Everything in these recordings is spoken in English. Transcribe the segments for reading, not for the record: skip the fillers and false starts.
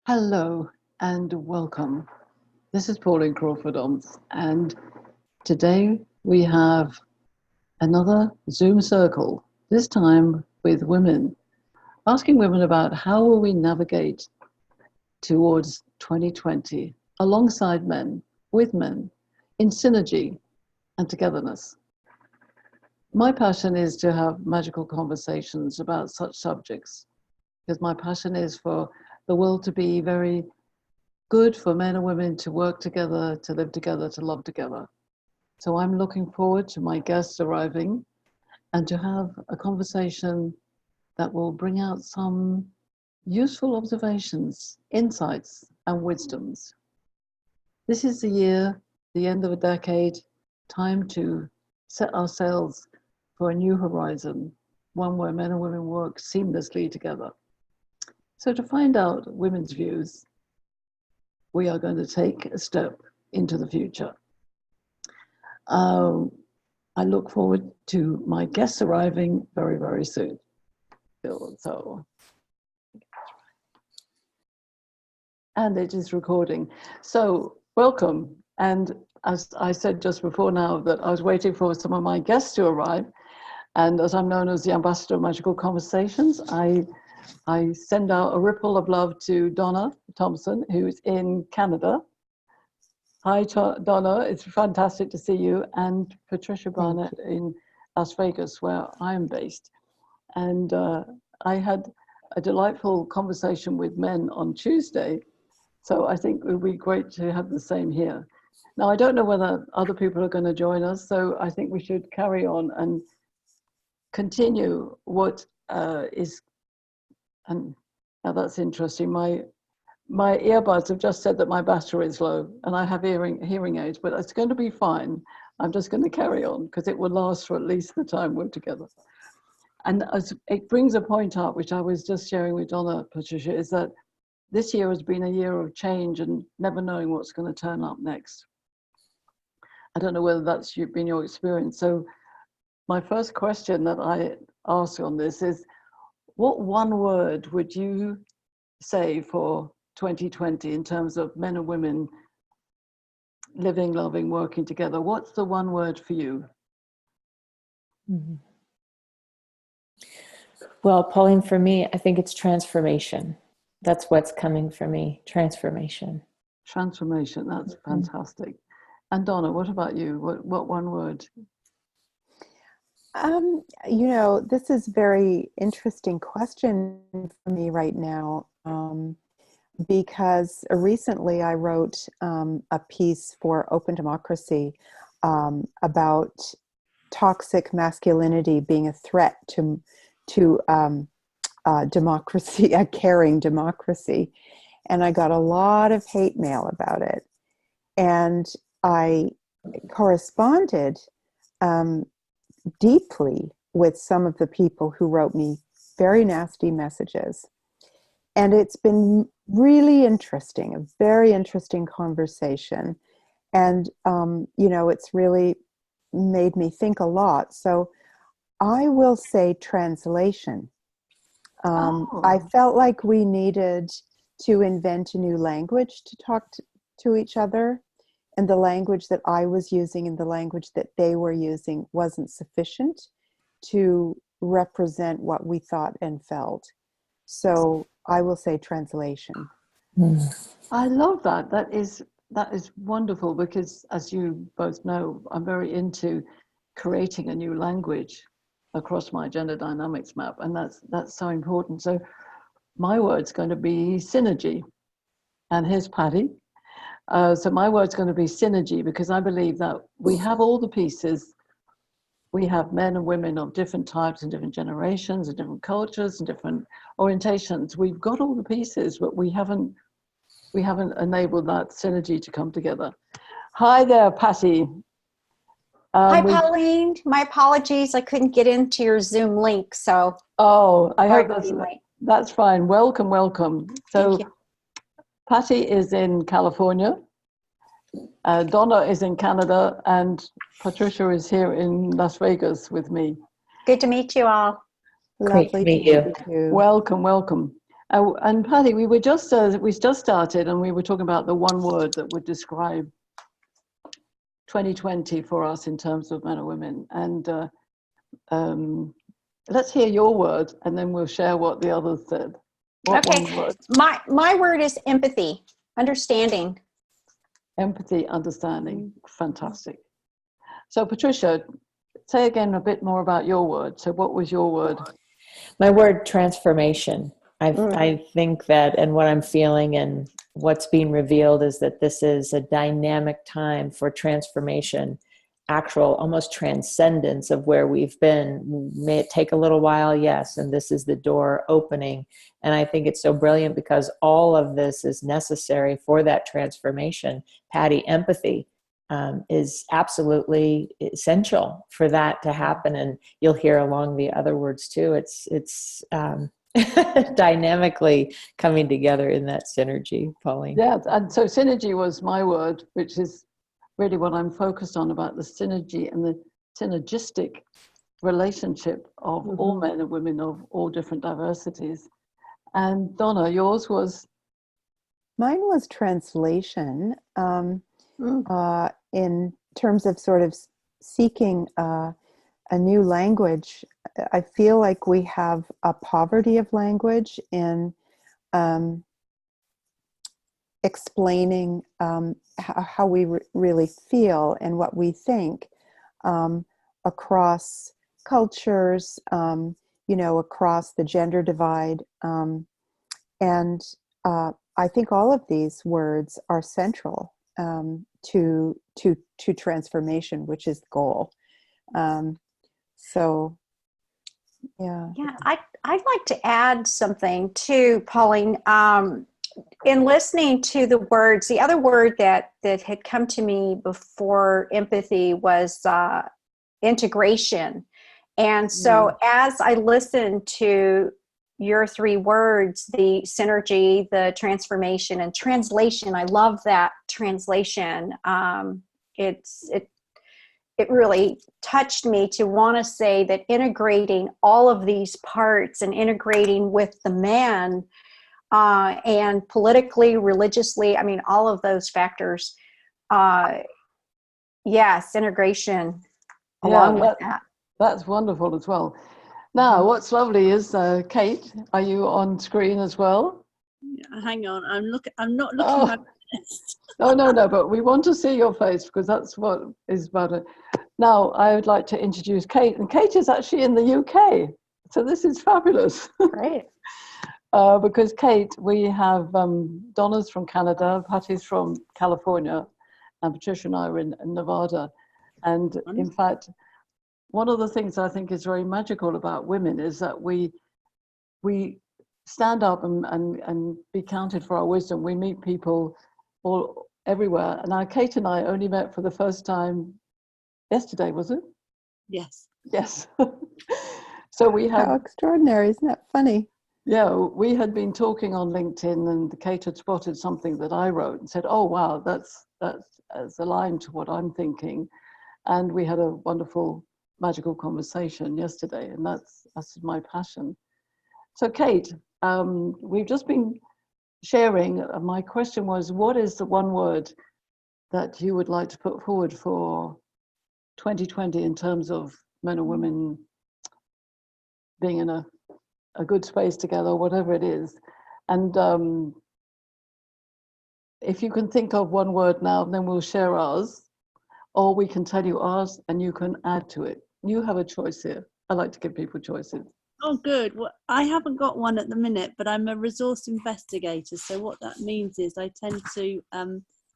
Hello and welcome. This is Pauline Crawford-Oms, and today we have another Zoom circle, this time with women, asking women about how will we navigate towards 2020 alongside men, with men, in synergy and togetherness. My passion is to have magical conversations about such subjects, because my passion is for the world to be very good, for men and women to work together, to live together, to love together. So I'm looking forward to my guests arriving and to have a conversation that will bring out some useful observations, insights, and wisdoms. This is the year, the end of a decade, time to set our sails for a new horizon, one where men and women work seamlessly together. So to find out women's views, we are going to take a step into the future. I look forward to my guests arriving very, very soon. And it is recording. So welcome. And as I said just before now that I was waiting for some of my guests to arrive. And as I'm known as the Ambassador of Magical Conversations, I send out a ripple of love to Donna Thomson, who's in Canada. Hi, Donna, it's fantastic to see you, and Patricia Barnett in Las Vegas, where I'm based. And I had a delightful conversation with men on Tuesday, so I think it would be great to have the same here. Now, I don't know whether other people are going to join us, so I think we should carry on and continue what is. And now that's interesting. My earbuds have just said that my battery is low, and I have hearing aids, but it's going to be fine. I'm just going to carry on because it will last for at least the time we're together. And it brings a point up, which I was just sharing with Donna, Patricia, is that this year has been a year of change and never knowing what's going to turn up next. I don't know whether that's been your experience. So my first question that I ask on this is, what one word would you say for 2020 in terms of men and women living, loving, working together? What's the one word for you? Mm-hmm. Well, Pauline, for me, I think it's transformation. That's what's coming for me, transformation. Transformation, that's fantastic. And Donna, what about you? What one word? This is a very interesting question for me right now, because recently I wrote a piece for Open Democracy about toxic masculinity being a threat to democracy, a caring democracy. And I got a lot of hate mail about it. And I corresponded deeply with some of the people who wrote me very nasty messages. And it's been really interesting, a very interesting conversation. And, it's really made me think a lot. So I will say translation. I felt like we needed to invent a new language to talk to each other. And the language that I was using and the language that they were using wasn't sufficient to represent what we thought and felt. So I will say translation. I love that. That is wonderful, because as you both know, I'm very into creating a new language across my gender dynamics map. And that's so important. So my word's going to be synergy. And here's Patti. So my word's going to be synergy, because I believe that we have all the pieces. We have men and women of different types and different generations and different cultures and different orientations. We've got all the pieces, but we haven't enabled that synergy to come together. Hi there, Patti. Hi, Pauline. My apologies. I couldn't get into your Zoom link, so. Oh, I hope that's fine. Welcome. So Patti is in California, Donna is in Canada, and Patricia is here in Las Vegas with me. Good to meet you all. Great to meet you. Welcome. And Patty, we just started, and we were talking about the one word that would describe 2020 for us in terms of men and women. And let's hear your word, and then we'll share what the others said. What Okay. one word? My word is empathy, understanding. Empathy, understanding. Fantastic. So, Patricia, say again a bit more about your word. So, what was your word? My word, transformation. I think that, and what I'm feeling and what's being revealed is that this is a dynamic time for transformation, actual almost transcendence of where we've been. May it take a little while, yes, and this is the door opening. And I think it's so brilliant because all of this is necessary for that transformation. Patti, empathy is absolutely essential for that to happen. And you'll hear along the other words too. It's dynamically coming together in that synergy, Pauline. Yeah, and so synergy was my word, which is really what I'm focused on, about the synergy and the synergistic relationship of all men and women of all different diversities. And Donna, yours was? Mine was translation, in terms of sort of seeking a new language. I feel like we have a poverty of language in explaining how we really feel and what we think across cultures, across the gender divide. And I think all of these words are central to transformation, which is the goal. So, yeah. Yeah, I'd like to add something too, Pauline. In listening to the words, the other word that had come to me before empathy was integration. And so as I listened to your three words, the synergy, the transformation, and translation, I love that translation. It really touched me to want to say that integrating all of these parts and integrating with the man and politically, religiously, I mean, all of those factors. Yes, integration along with that. That's wonderful as well. Now, what's lovely is, Kate, are you on screen as well? Hang on, I'm not looking at this. No, but we want to see your face because that's what is about it. Now, I would like to introduce Kate, and Kate is actually in the UK, so this is fabulous. Great. Because Kate, we have Donna's from Canada, Patti's from California, and Patricia and I are in Nevada. And in fact, one of the things I think is very magical about women is that we stand up and be counted for our wisdom. We meet people everywhere. And now Kate and I only met for the first time yesterday, was it? Yes. Yes. So we had... How extraordinary, isn't that funny? Yeah, we had been talking on LinkedIn, and Kate had spotted something that I wrote and said, oh, wow, that's aligned to what I'm thinking. And we had a wonderful, magical conversation yesterday, and that's my passion. So Kate, we've just been sharing. My question was, what is the one word that you would like to put forward for 2020 in terms of men and women being in a good space together, whatever it is? And if you can think of one word now, then we'll share ours, or we can tell you ours and you can add to it. You have a choice here. I like to give people choices. Oh, good. Well, I haven't got one at the minute, but I'm a resource investigator. So what that means is I tend to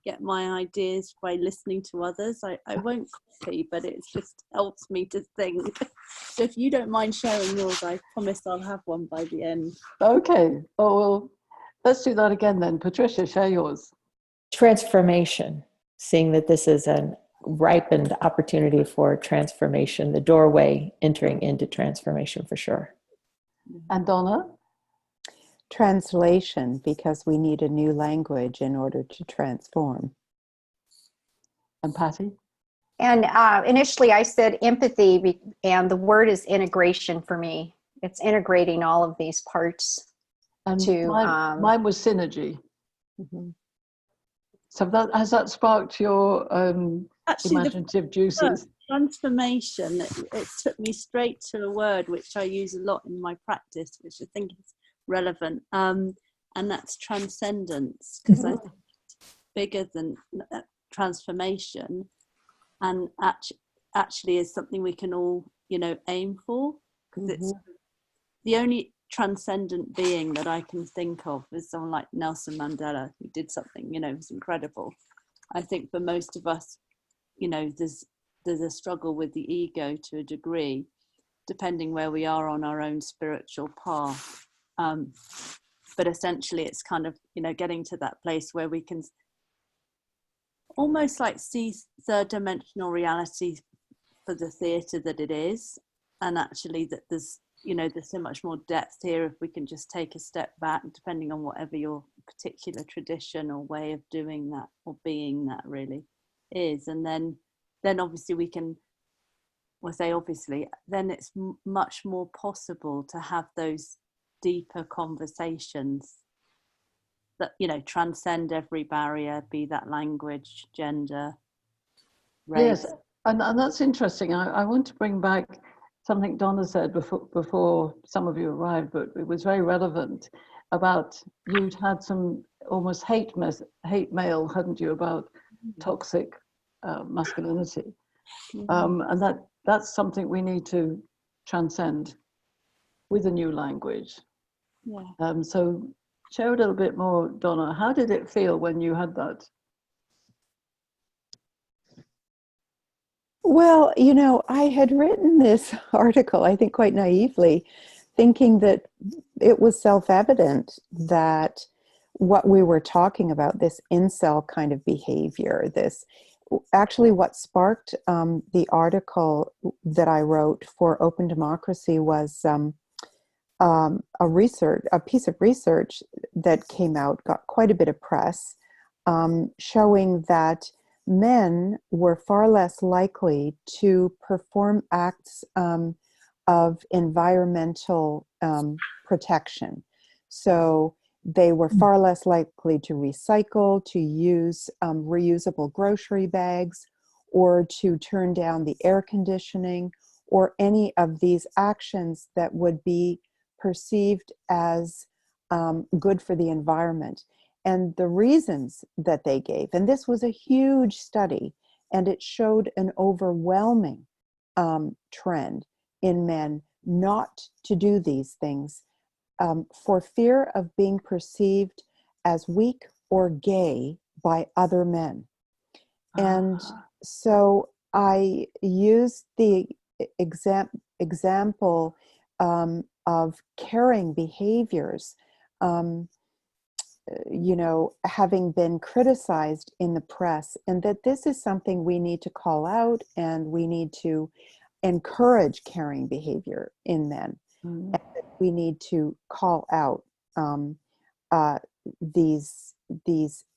get my ideas by listening to others. I won't copy, but it just helps me to think. So if you don't mind sharing yours, I promise I'll have one by the end. Okay. Oh, well, let's do that again then. Patricia, share yours. Transformation. Seeing that this is an ripened opportunity for transformation, the doorway entering into transformation for sure. And Donna? Translation, because we need a new language in order to transform. And Patti? And initially I said empathy, and the word is integration for me. It's integrating all of these parts. And to mine was synergy. mhm. So has that sparked your Actually, imaginative juices? Transformation, it took me straight to a word which I use a lot in my practice, which I think is relevant, and that's transcendence, because I think it's bigger than transformation, and actually is something we can all, aim for, because it's the only transcendent being that I can think of is someone like Nelson Mandela, who did something, was incredible. I think for most of us, there's a struggle with the ego to a degree, depending where we are on our own spiritual path. But essentially it's kind of, getting to that place where we can almost like see third dimensional reality for the theatre that it is. And actually that there's so much more depth here if we can just take a step back, depending on whatever your particular tradition or way of doing that or being that really is. And then obviously we can, then it's much more possible to have those deeper conversations that, transcend every barrier, be that language, gender, race. Yes, and that's interesting. I want to bring back something Donna said before some of you arrived, but it was very relevant, about you'd had some almost hate mail, hadn't you, about toxic masculinity. And that's something we need to transcend with a new language. Yeah. So share a little bit more, Donna. How did it feel when you had that? Well, I had written this article, I think quite naively, thinking that it was self-evident that what we were talking about, this incel kind of behavior, actually what sparked the article that I wrote for Open Democracy was a piece of research that came out, got quite a bit of press, showing that men were far less likely to perform acts of environmental protection. So they were far less likely to recycle, to use reusable grocery bags, or to turn down the air conditioning, or any of these actions that would be perceived as good for the environment. And the reasons that they gave, and this was a huge study, and it showed an overwhelming trend in men not to do these things for fear of being perceived as weak or gay by other men. And so I used the example of caring behaviors, having been criticized in the press, and that this is something we need to call out, and we need to encourage caring behavior in men. And that we need to call out these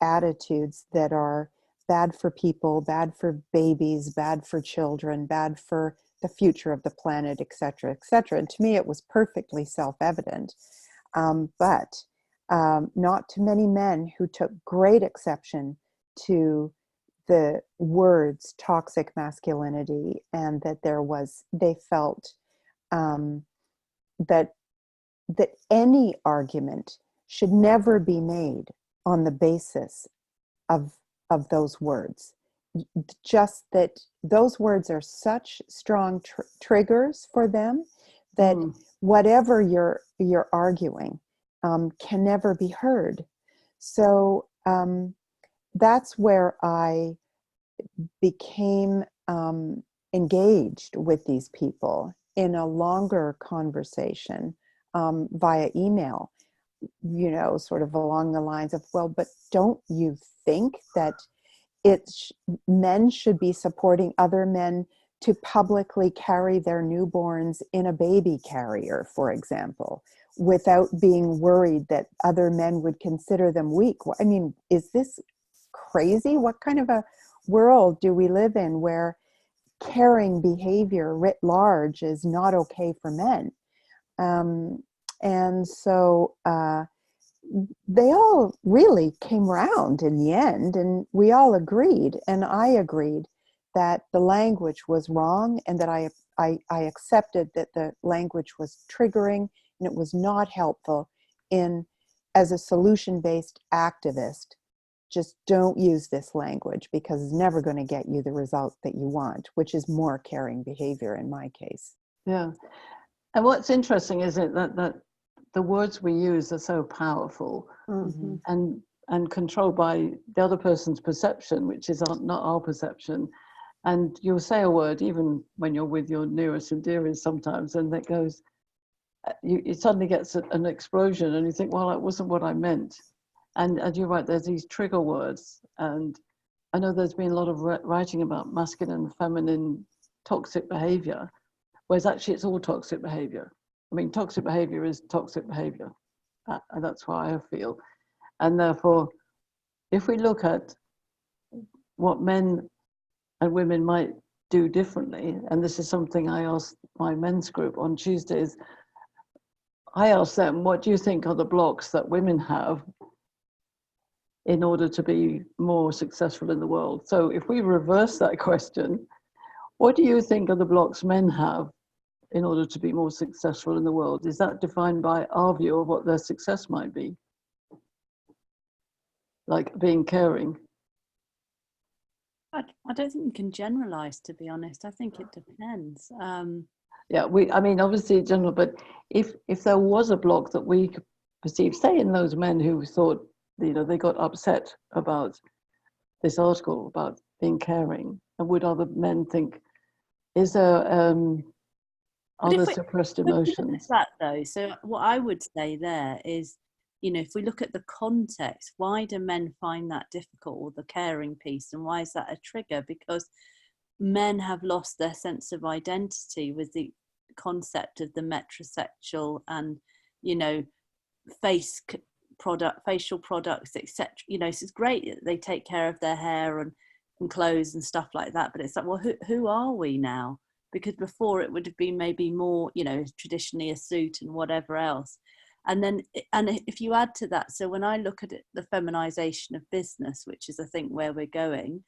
attitudes that are bad for people, bad for babies, bad for children, bad for the future of the planet, et cetera, et cetera. And to me, it was perfectly self-evident. But not to many men who took great exception to the words toxic masculinity, and that they felt that any argument should never be made on the basis of those words. Just that those words are such strong triggers for them that whatever you're arguing can never be heard. So that's where I became engaged with these people in a longer conversation via email, sort of along the lines of, well, but don't you think that men should be supporting other men to publicly carry their newborns in a baby carrier, for example, without being worried that other men would consider them weak? I mean, is this crazy? What kind of a world do we live in where caring behavior writ large is not okay for men? And so they all really came round in the end, and we all agreed, and I agreed that the language was wrong, and that I accepted that the language was triggering and it was not helpful. As a solution-based activist, just don't use this language, because it's never going to get you the result that you want, which is more caring behavior in my case. Yeah. And what's interesting is that the words we use are so powerful, Mm-hmm. and controlled by the other person's perception, which is not our perception. And you'll say a word even when you're with your nearest and dearest sometimes, and it goes, it suddenly gets an explosion, and you think, well, that wasn't what I meant. And you're right, there's these trigger words. And I know there's been a lot of writing about masculine and feminine toxic behavior, whereas actually it's all toxic behavior. I mean, toxic behavior is toxic behavior. And that's how I feel. And therefore, if we look at what men and women might do differently, and this is something I asked my men's group on Tuesdays, I asked them, what do you think are the blocks that women have in order to be more successful in the world? So if we reverse that question, what do you think are the blocks men have in order to be more successful in the world? Is that defined by our view of what their success might be? Like being caring? I don't think you can generalize, to be honest. I think it depends. Yeah, I mean, obviously in general, but if there was a block that we could perceive, say in those men who thought, they got upset about this article about being caring, and would other men think, is there other suppressed emotions? That though, so what I would say there is, if we look at the context, why do men find that difficult, or the caring piece, and why is that a trigger? Because men have lost their sense of identity with the concept of the metrosexual and, facial products, etc. So it's great that they take care of their hair and clothes and stuff like that, but it's like, well, who are we now? Because before it would have been maybe more, traditionally a suit and whatever else. And if you add to that, so when I look at it, the feminization of business, which is I think where we're going,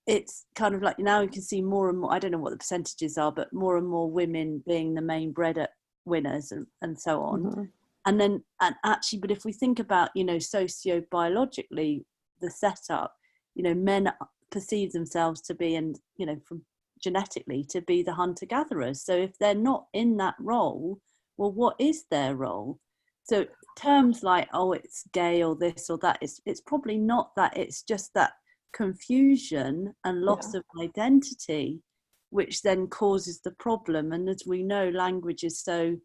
it's kind of like now you can see more and more, I don't know what the percentages are, but more and more women being the main breadwinners and so on. Mm-hmm. And actually, but if we think about, socio-biologically, the setup, men perceive themselves to be, and, from genetically, to be the hunter-gatherers. So if they're not in that role, well, what is their role? So terms like, oh, it's gay or this or that, it's probably not that. It's just that confusion and loss of identity, which then causes the problem. And as we know, language is so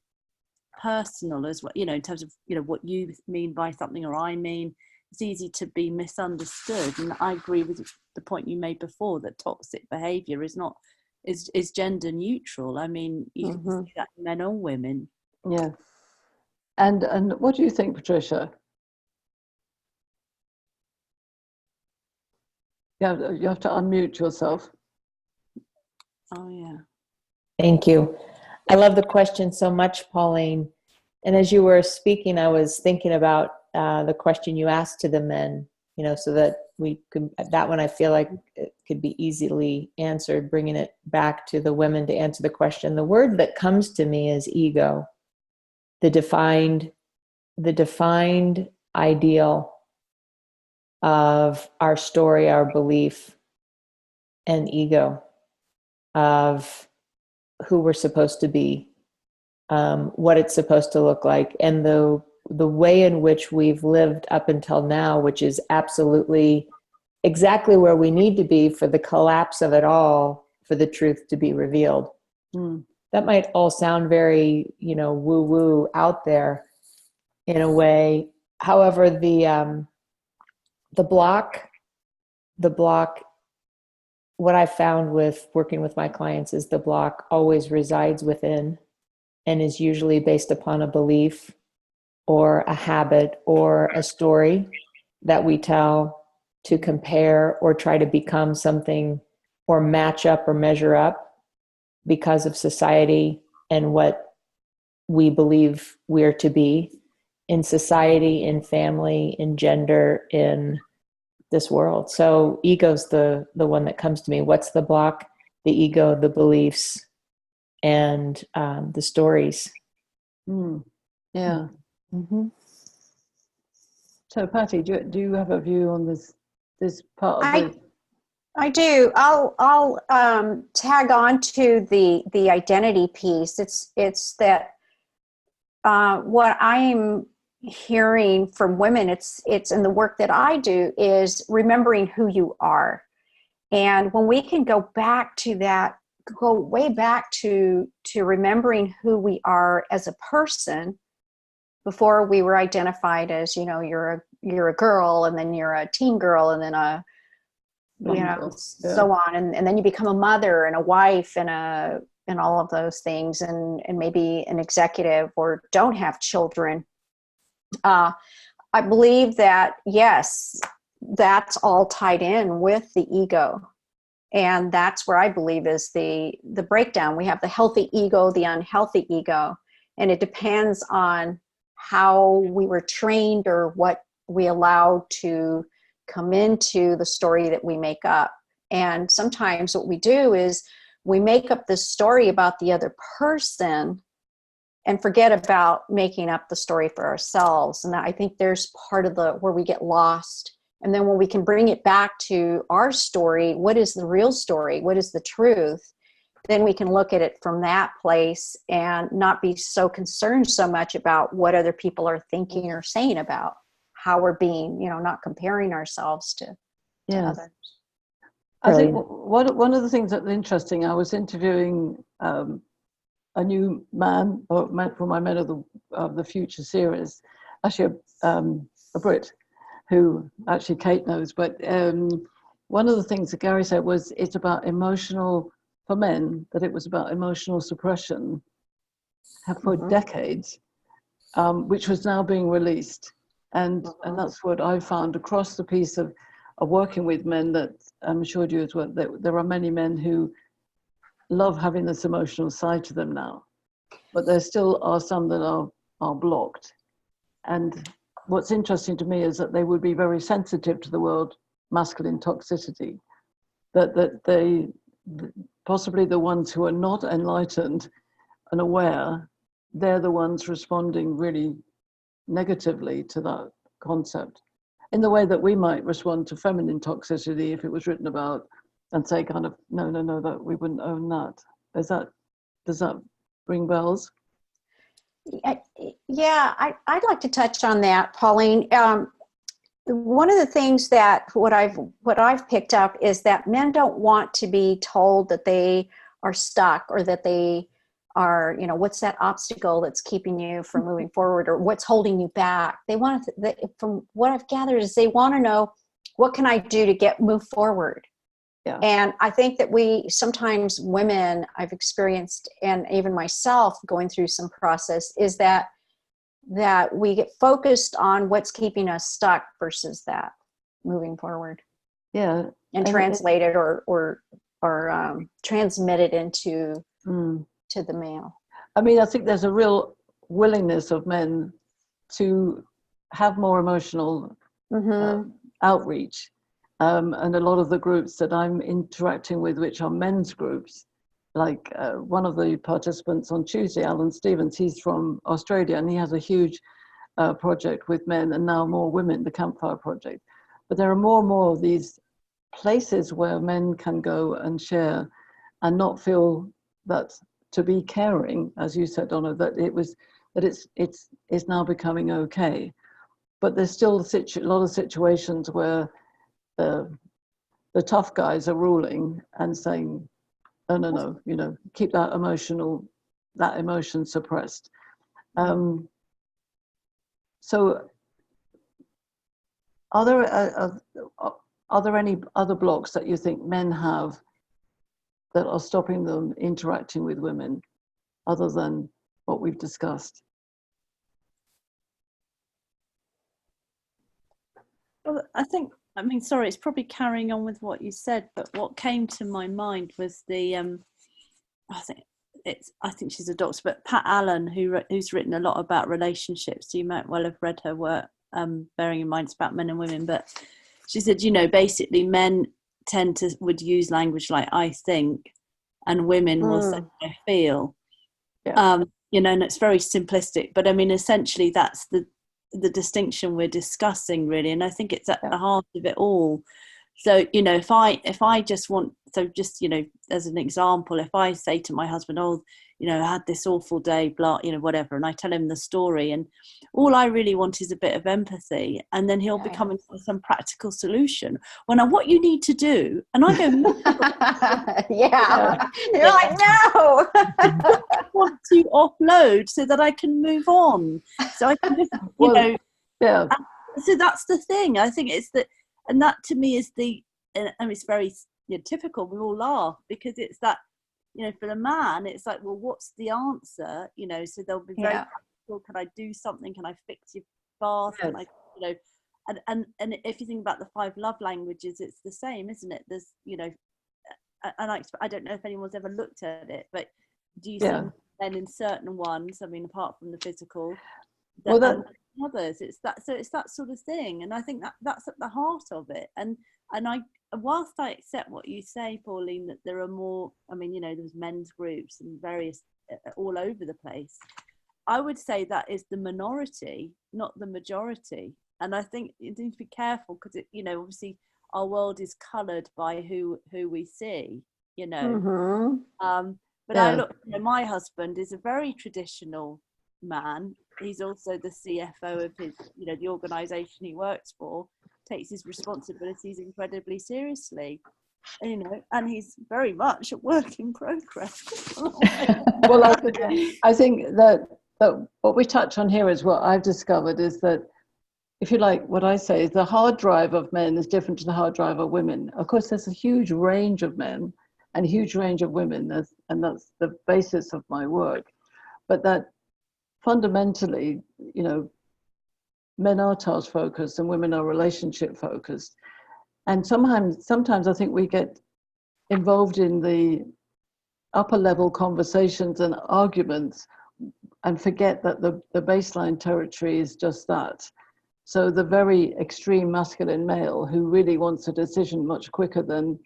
personal as well, in terms of, what you mean by something or I mean. It's easy to be misunderstood. And I agree with the point you made before, that toxic behavior is gender neutral. I mean, you can see that in men or women. Yeah. And what do you think, Patricia? Yeah, you have to unmute yourself. Oh, yeah. Thank you. I love the question so much, Pauline. And as you were speaking, I was thinking about the question you asked to the men, so that that one I feel like it could be easily answered, bringing it back to the women to answer the question. The word that comes to me is ego, the defined ideal of our story, our belief, and ego of who we're supposed to be, what it's supposed to look like, and the way in which we've lived up until now, which is absolutely exactly where we need to be for the collapse of it all, for the truth to be revealed. That might all sound very, woo-woo out there in a way. However, the block, what I found with working with my clients is the block always resides within, and is usually based upon a belief or a habit or a story that we tell to compare or try to become something or match up or measure up because of society and what we believe we're to be. in society, in family, in gender, in this world. So ego's the one that comes to me. What's the block? The ego, the beliefs, and the stories. Yeah. Mm-hmm. So, Patty, do you have a view on this part of the? I do. I'll tag on to the identity piece. It's that what I'm hearing from women. It's in the work that I do is remembering who you are, and when we can go back to that, go way back to remembering who we are as a person before we were identified as, you know, you're a girl, and then you're a teen girl, and then a so on, and then you become a mother and a wife and all of those things, and maybe an executive, or don't have children. I believe that, yes, that's all tied in with the ego, and that's where I believe is the breakdown. We have the healthy ego, the unhealthy ego, and it depends on how we were trained or what we allow to come into the story that we make up. And sometimes what we do is we make up this story about the other person and forget about making up the story for ourselves. And I think there's part of where we get lost. And then when we can bring it back to our story, what is the real story? What is the truth? Then we can look at it from that place and not be so concerned so much about what other people are thinking or saying about how we're being, not comparing ourselves to others. I think one of the things that's interesting, I was interviewing a new man, for my Men of the Future series, actually a Brit, who actually Kate knows, but one of the things that Gary said was it's about for men, that it was about emotional suppression for decades, which was now being released. And that's what I found across the piece of working with men, that I'm sure you as well, that there are many men who love having this emotional side to them now, but there still are some that are blocked. And what's interesting to me is that they would be very sensitive to the word masculine toxicity, that they, possibly the ones who are not enlightened and aware, they're the ones responding really negatively to that concept, in the way that we might respond to feminine toxicity if it was written about, and say kind of, no, that we wouldn't own that. Does that ring bells? Yeah, I'd like to touch on that, Pauline. One of the things that what I've picked up is that men don't want to be told that they are stuck, or that they are, what's that obstacle that's keeping you from moving forward, or what's holding you back. They want to, from what I've gathered, is they want to know, what can I do to move forward? Yeah. And I think that sometimes women, I've experienced, and even myself going through some process, is that we get focused on what's keeping us stuck versus that moving forward. Yeah. And translate it or transmit it into to the male. I mean, I think there's a real willingness of men to have more emotional outreach. And a lot of the groups that I'm interacting with, which are men's groups, like one of the participants on Tuesday, Alan Stevens, he's from Australia, and he has a huge project with men, and now more women, the Campfire Project. But there are more and more of these places where men can go and share and not feel that to be caring, as you said, Donna, that it's now becoming okay. But there's still a lot of situations where the tough guys are ruling and saying, no, keep that emotion suppressed. So are there any other blocks that you think men have that are stopping them interacting with women, other than what we've discussed? Well, sorry, it's probably carrying on with what you said, but what came to my mind was I think I think she's a doctor, but Pat Allen, who's written a lot about relationships, so you might well have read her work, bearing in mind it's about men and women. But she said, basically men would use language like I think, and women will say I feel. Yeah. And it's very simplistic, but I mean, essentially that's the distinction we're discussing, really, and I think it's at the heart of it all. So if I just want, as an example, if I say to my husband, I had this awful day, blah, whatever, and I tell him the story, and all I really want is a bit of empathy, and then he'll become into some practical solution. Well, now what you need to do, and I go, you're like, no. I want to offload so that I can move on, so I can just, So that's the thing. I think it's that, and that to me is it's very typical. We all laugh because it's that. For the man, it's like, well, what's the answer? So they'll be very practical. Can I do something? Can I fix your bath? Can I, and if you think about the 5 love languages, it's the same, isn't it? There's, and I don't know if anyone's ever looked at it, but do you see men in certain ones? I mean, apart from the physical, and others, it's that sort of thing, and I think that's at the heart of it, and whilst I accept what you say, Pauline, that there are more, there's men's groups and various all over the place, I would say that is the minority, not the majority. And I think you need to be careful because obviously our world is coloured by who we see, but I look, my husband is a very traditional man. He's also the CFO of his, the organisation he works for, takes his responsibilities incredibly seriously, and he's very much a work in progress. Well, I think that what we touch on here is what I've discovered is that, if you like, what I say is the hard drive of men is different to the hard drive of women. Of course, there's a huge range of men and a huge range of women, and that's the basis of my work. But that fundamentally, men are task focused and women are relationship focused. And sometimes I think we get involved in the upper level conversations and arguments and forget that the baseline territory is just that. So the very extreme masculine male who really wants a decision much quicker than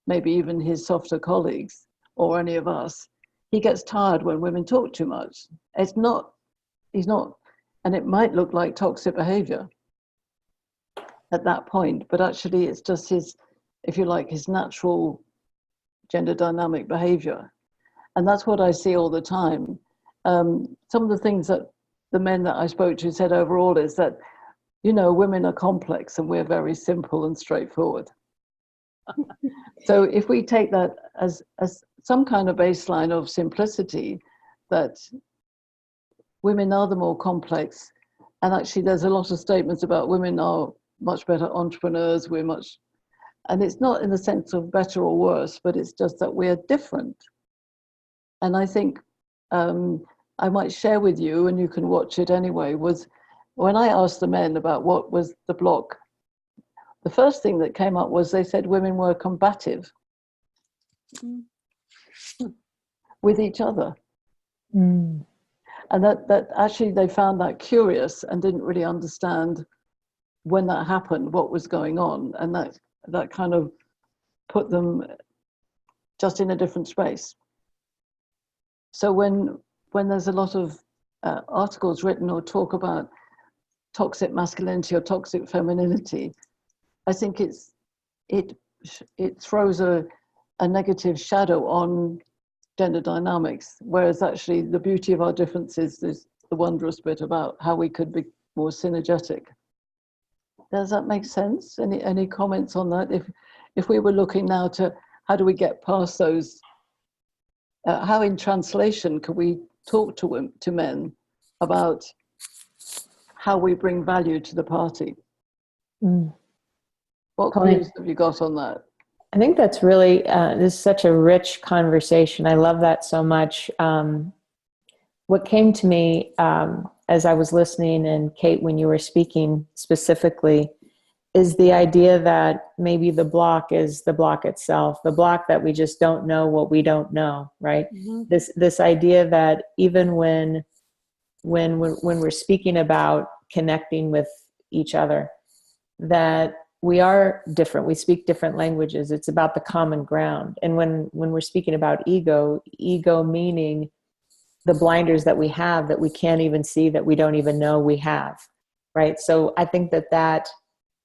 maybe even his softer colleagues or any of us, he gets tired when women talk too much. He's not, and it might look like toxic behavior at that point, but actually it's just his, if you like, his natural gender dynamic behavior. And that's what I see all the time. Some of the things that the men that I spoke to said overall is that, women are complex and we're very simple and straightforward. So if we take that as some kind of baseline of simplicity, that women are the more complex, and actually there's a lot of statements about women are much better entrepreneurs, and it's not in the sense of better or worse, but it's just that we're different. And I think I might share with you, and you can watch it anyway, was when I asked the men about what was the block, the first thing that came up was they said women were combative with each other. And that actually they found that curious and didn't really understand when that happened, what was going on. And that kind of put them just in a different space. So when there's a lot of articles written or talk about toxic masculinity or toxic femininity, I think it throws a negative shadow on gender dynamics, whereas actually the beauty of our differences is the wondrous bit about how we could be more synergetic. Does that make sense? Any comments on that? If we were looking now to how do we get past those, how in translation can we talk to men about how we bring value to the party? What clues have you got on that? I think that's really, this is such a rich conversation. I love that so much. What came to me as I was listening, and Kate, when you were speaking specifically, is the idea that maybe the block is the block itself, the block that we just don't know what we don't know, right? Mm-hmm. This idea that even when we're speaking about connecting with each other, that we are different, we speak different languages, it's about the common ground. And when we're speaking about ego meaning the blinders that we have, that we can't even see, that we don't even know we have, right? So I think that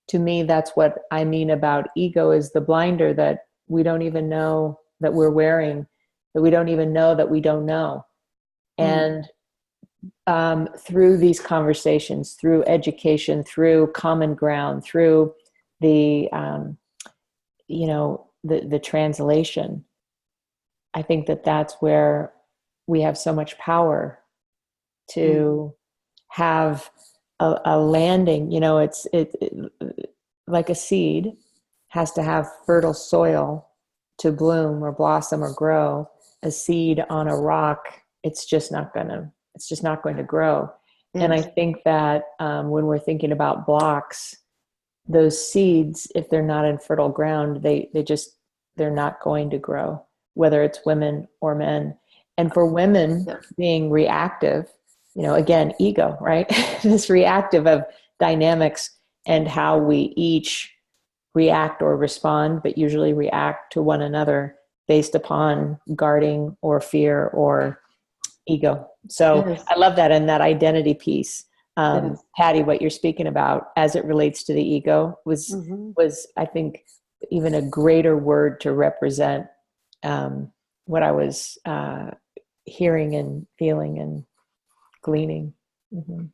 to me, that's what I mean about ego, is the blinder that we don't even know that we're wearing, that we don't even know that we don't know. And through these conversations, through education, through common ground, through the the translation, I think that that's where we have so much power to have a landing. You know, it like a seed has to have fertile soil to bloom or blossom or grow. A seed on a rock, it's just not going to grow. Yes. And I think that when we're thinking about blocks, those seeds, if they're not in fertile ground, they're not going to grow, whether it's women or men. And for women being reactive, again, ego, right? This reactive of dynamics and how we each react or respond, but usually react to one another based upon guarding or fear or ego. So Yes. I love that. And that identity piece, Yes. Patti, what you're speaking about as it relates to the ego was, I think, even a greater word to represent what I was hearing and feeling and gleaning. Mm-hmm.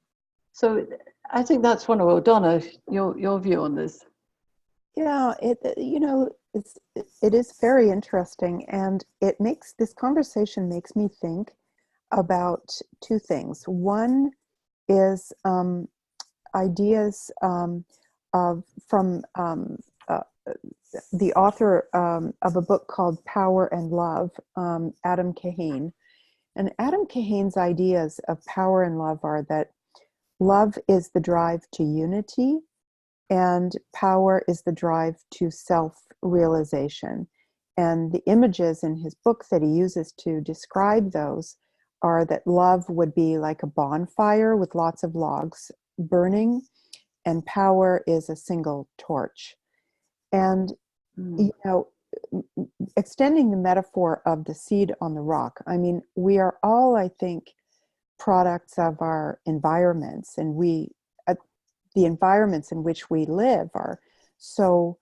So I think that's wonderful. Donna, your view on this. Yeah, it is very interesting, and this conversation makes me think about two things. One is ideas from the author of a book called Power and Love, Adam Kahane. And Adam Kahane's ideas of power and love are that love is the drive to unity, and power is the drive to self-realization. And the images in his book that he uses to describe those are that love would be like a bonfire with lots of logs burning, and power is a single torch. And, extending the metaphor of the seed on the rock, I mean, we are all, I think, products of our environments, and the environments in which we live are so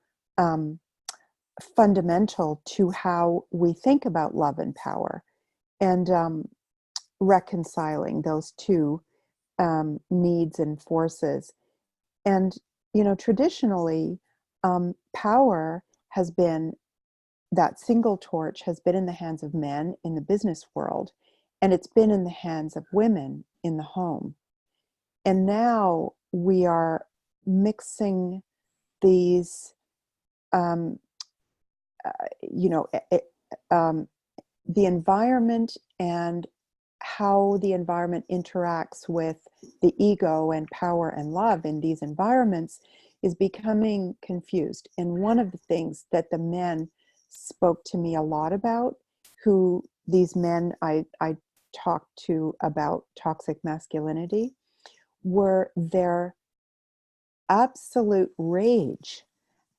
fundamental to how we think about love and power, and reconciling those two needs and forces. And, traditionally, power has been, that single torch has been in the hands of men in the business world, and it's been in the hands of women in the home. And now we are mixing these, the environment and how the environment interacts with the ego and power and love in these environments is becoming confused. And one of the things that the men spoke to me a lot about, who these men I talked to about toxic masculinity, were their absolute rage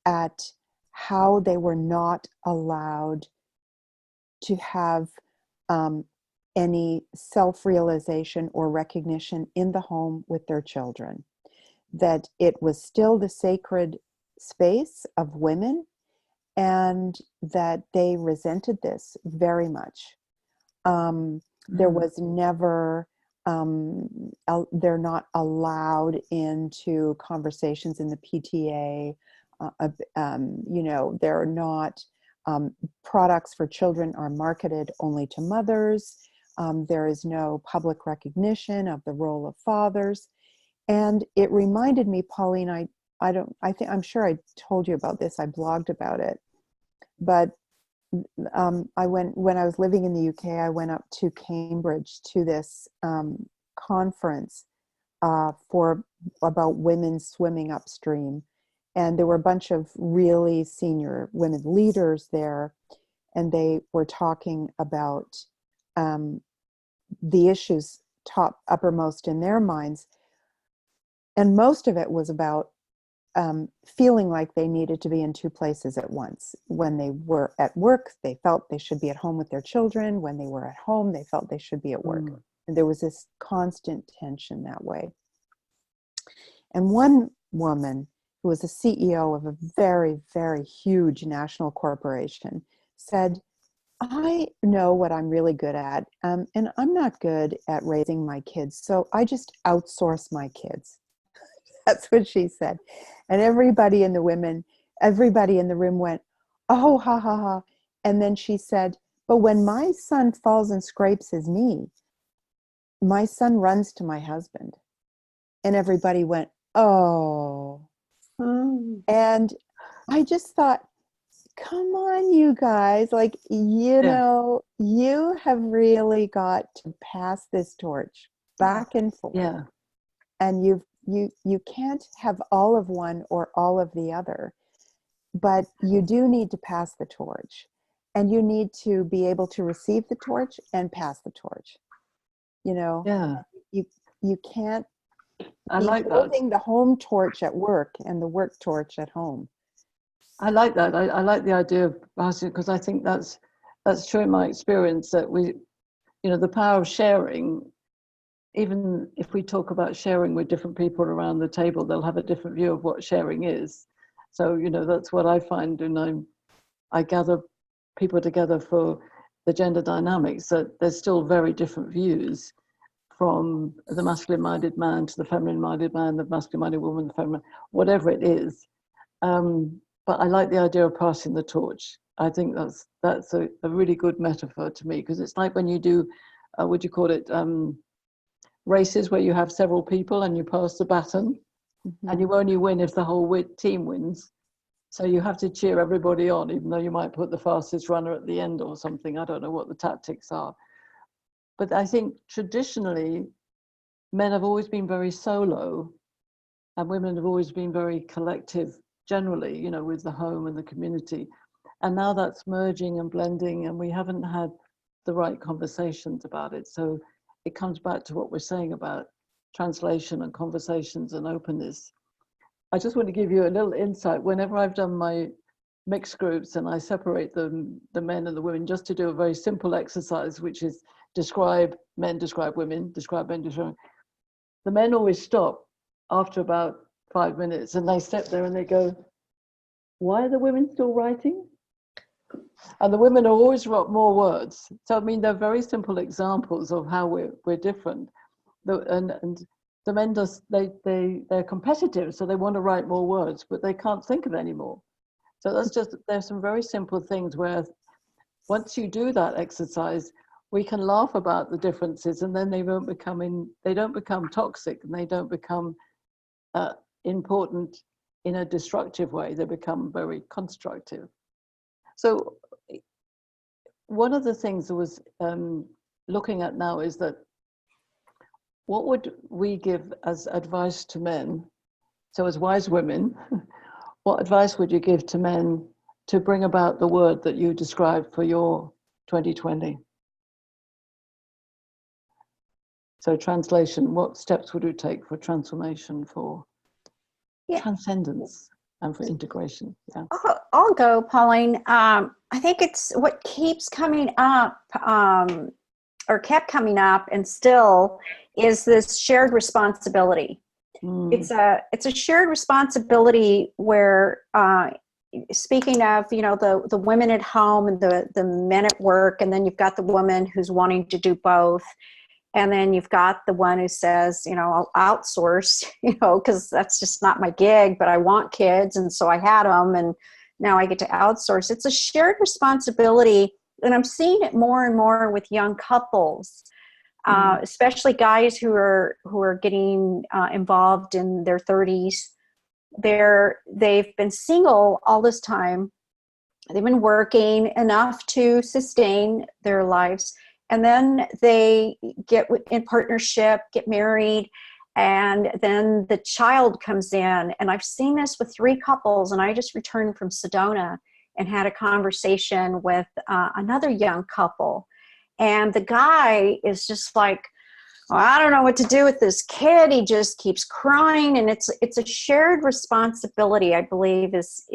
at how they were not allowed to have any self-realization or recognition in the home with their children. That it was still the sacred space of women, and that they resented this very much. There was never, they're not allowed into conversations in the PTA. They're not, products for children are marketed only to mothers. There is no public recognition of the role of fathers. And it reminded me, Pauline, I'm sure I told you about this, I blogged about it, but when I was living in the UK, I went up to Cambridge to this conference about women swimming upstream. And there were a bunch of really senior women leaders there, and they were talking about the issues uppermost in their minds. And most of it was about feeling like they needed to be in two places at once. When they were at work, they felt they should be at home with their children. When they were at home, they felt they should be at work. And there was this constant tension that way. And one woman, who was the CEO of a very, very huge national corporation, said, I know what I'm really good at, and I'm not good at raising my kids, so I just outsource my kids. That's what she said. And everybody in the room went, oh, ha, ha, ha. And then she said, but when my son falls and scrapes his knee, my son runs to my husband. And everybody went, oh. And I just thought, come on, you guys, like, you know, you have really got to pass this torch back and forth. Yeah. And you can't have all of one or all of the other, but you do need to pass the torch, and you need to be able to receive the torch and pass the torch. You know, you can't I be like holding the home torch at work and the work torch at home. I like that. I like the idea of passing, because I think that's true in my experience, that we, you know, the power of sharing, even if we talk about sharing with different people around the table, they'll have a different view of what sharing is. So, you know, that's what I find when I gather people together for the gender dynamics, that there's still very different views, from the masculine-minded man to the feminine-minded man, the masculine-minded woman, the feminine, whatever it is. But I like the idea of passing the torch. I think that's a really good metaphor to me, because it's like when you do, would you call it, races where you have several people and you pass the baton, and you only win if the whole team wins. So you have to cheer everybody on, even though you might put the fastest runner at the end or something. I don't know what the tactics are. But I think traditionally, men have always been very solo, and women have always been very collective, generally, you know, with the home and the community. And now that's merging and blending, and we haven't had the right conversations about it. So it comes back to what we're saying about translation and conversations and openness. I just want to give you a little insight. Whenever I've done my mixed groups and I separate the men and the women, just to do a very simple exercise, which is describe men, describe women, describe men, describe. The men always stop after about 5 minutes, and they step there and they go, why are the women still writing? And the women are always wrote more words. So, I mean, they're very simple examples of how we're different. And the men, they're competitive, so they want to write more words, but they can't think of any more. So there's some very simple things where once you do that exercise, we can laugh about the differences, and then they don't become toxic, and they don't become important in a destructive way. They become very constructive. So one of the things I was looking at now is that what would we give as advice to men? So as wise women, what advice would you give to men to bring about the word that you described for your 2020? So translation, what steps would you take for transformation, for transcendence, and for integration? Yeah. I'll go, Pauline. I think it's what keeps coming up, or kept coming up, and still is this shared responsibility. It's a shared responsibility where, speaking of, you know, the women at home and the men at work, and then you've got the woman who's wanting to do both. And then you've got the one who says, you know, I'll outsource, you know, because that's just not my gig, but I want kids. And so I had them, and now I get to outsource. It's a shared responsibility. And I'm seeing it more and more with young couples, especially guys who are getting involved in their 30s. They've been single all this time. They've been working enough to sustain their lives. And then they get in partnership, get married, And then the child comes in, and I've seen this with 3 couples, and I just returned from Sedona and had a conversation with another young couple. And the guy is just like, well, I don't know what to do with this kid. He just keeps crying. And it's a shared responsibility, I believe, is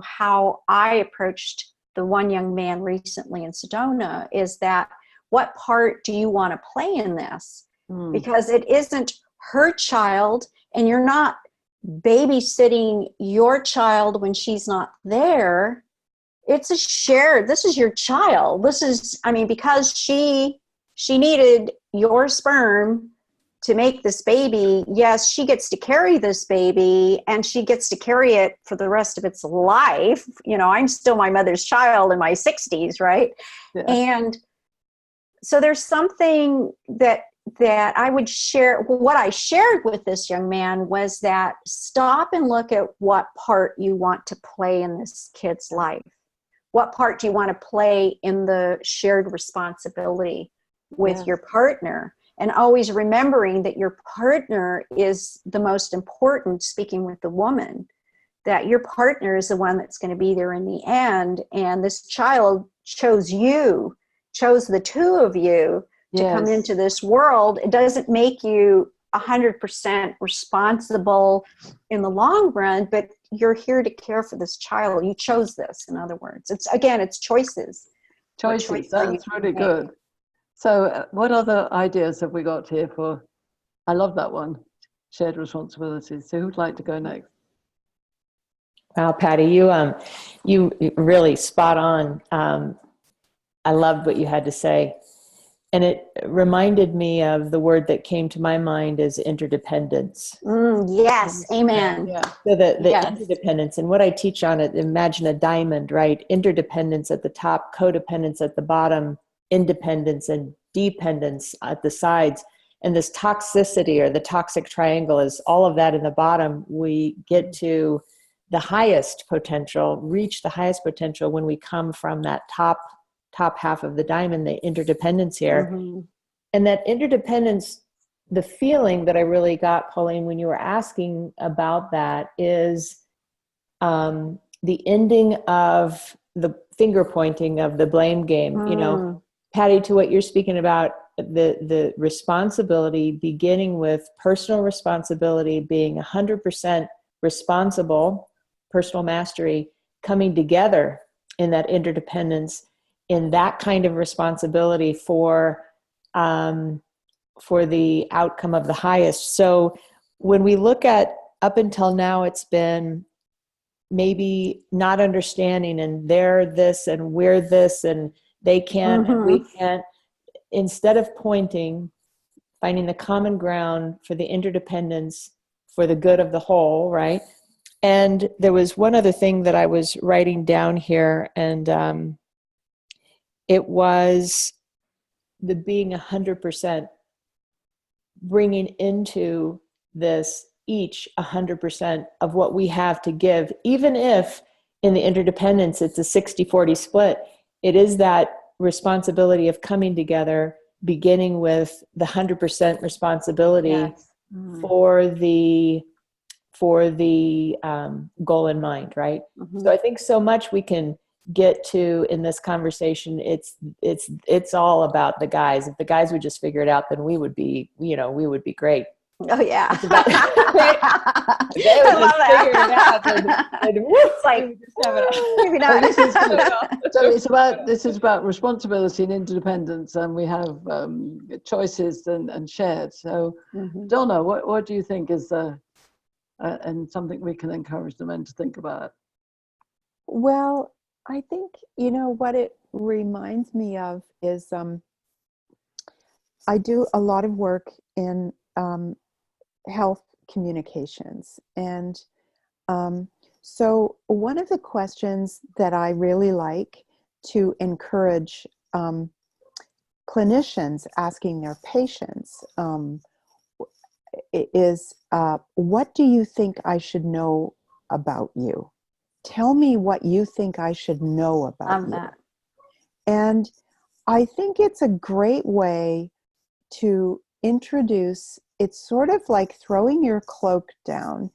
how I approached the one young man recently in Sedona, is that what part do you want to play in this? Because it isn't her child, and you're not babysitting your child when she's not there. It's a shared, this is your child. This is, I mean, because she needed your sperm to make this baby. Yes, she gets to carry this baby, and she gets to carry it for the rest of its life. You know, I'm still my mother's child in my 60s, right? Yeah. And so there's something that I would share. What I shared with this young man was that stop and look at what part you want to play in this kid's life. What part do you want to play in the shared responsibility with your partner? And always remembering that your partner is the most important, speaking with the woman, that your partner is the one that's going to be there in the end. And this child chose the two of you to come into this world. It doesn't make you 100% responsible in the long run, but you're here to care for this child. You chose this, in other words. It's choices. Choices, that's really good. So what other ideas have we got here for, I love that one, shared responsibilities. So who'd like to go next? Wow, Patty, you really spot on. I loved what you had to say. And it reminded me of the word that came to my mind is interdependence. Yes, amen. Yeah. So the interdependence, and what I teach on it, imagine a diamond, right? Interdependence at the top, codependence at the bottom, independence and dependence at the sides. And this toxicity, or the toxic triangle, is all of that in the bottom. We get to the highest potential, reach the highest potential when we come from that top half of the diamond, the interdependence here. Mm-hmm. And that interdependence, the feeling that I really got, Pauline, when you were asking about that, is the ending of the finger pointing, of the blame game. You know, Patty, to what you're speaking about, the responsibility, beginning with personal responsibility, being 100% responsible, personal mastery, coming together in that interdependence, in that kind of responsibility for the outcome of the highest. So when we look at, up until now, it's been maybe not understanding, and they're this and we're this and they can't and we can't. Instead of pointing, finding the common ground for the interdependence, for the good of the whole, right? And there was one other thing that I was writing down here, and it was the being 100%, bringing into this each 100% of what we have to give. Even if in the interdependence it's a 60-40 split, it is that responsibility of coming together, beginning with the 100% responsibility for the goal in mind, right? So I think so much we can get to in this conversation. It's all about the guys. If the guys would just figure it out, then we would be great. Oh yeah. It's about, right? They would just figure it out. And it's like, maybe not. This is about responsibility and interdependence, and we have choices and shared. So, Donna, what do you think is and something we can encourage the men to think about? Well, I think, what it reminds me of is I do a lot of work in health communications. And so one of the questions that I really like to encourage clinicians asking their patients is, what do you think I should know about you? Tell me what you think I should know about you. That. And I think it's a great way to introduce it's sort of like throwing your cloak down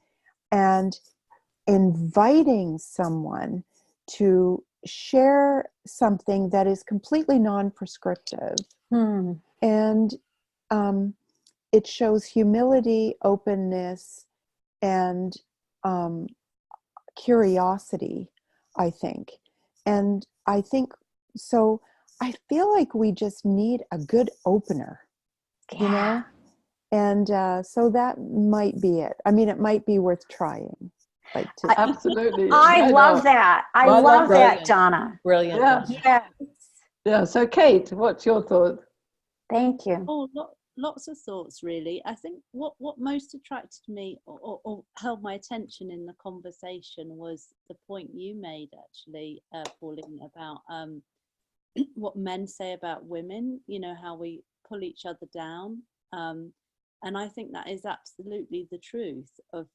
and inviting someone to share something that is completely non-prescriptive. And it shows humility, openness, and curiosity, I think. And I think, so I feel like we just need a good opener, you know? And so that might be it. I mean, it might be worth trying. Like Absolutely. I love that. I love that, Donna. Brilliant. Yeah. Yeah. So, Kate, what's your thought? Thank you. Oh, lots of thoughts, really. I think what most attracted me or held my attention in the conversation was the point you made, actually, Pauline, about what men say about women, you know, how we pull each other down. And I think that is absolutely the truth of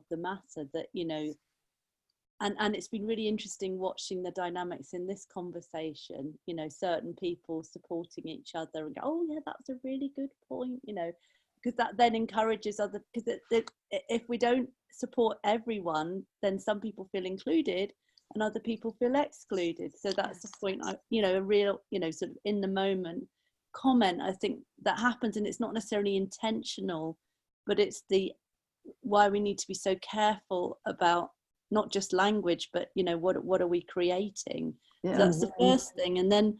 the matter, that, you know, and it's been really interesting watching the dynamics in this conversation, you know, certain people supporting each other and go, oh yeah, that's a really good point, you know, because that then encourages other, because if we don't support everyone, then some people feel included and other people feel excluded. So that's the point, you know, a real, you know, sort of in the moment comment, I think that happens, and it's not necessarily intentional, but it's why we need to be so careful about not just language, but, you know, what are we creating? So that's the first thing. And then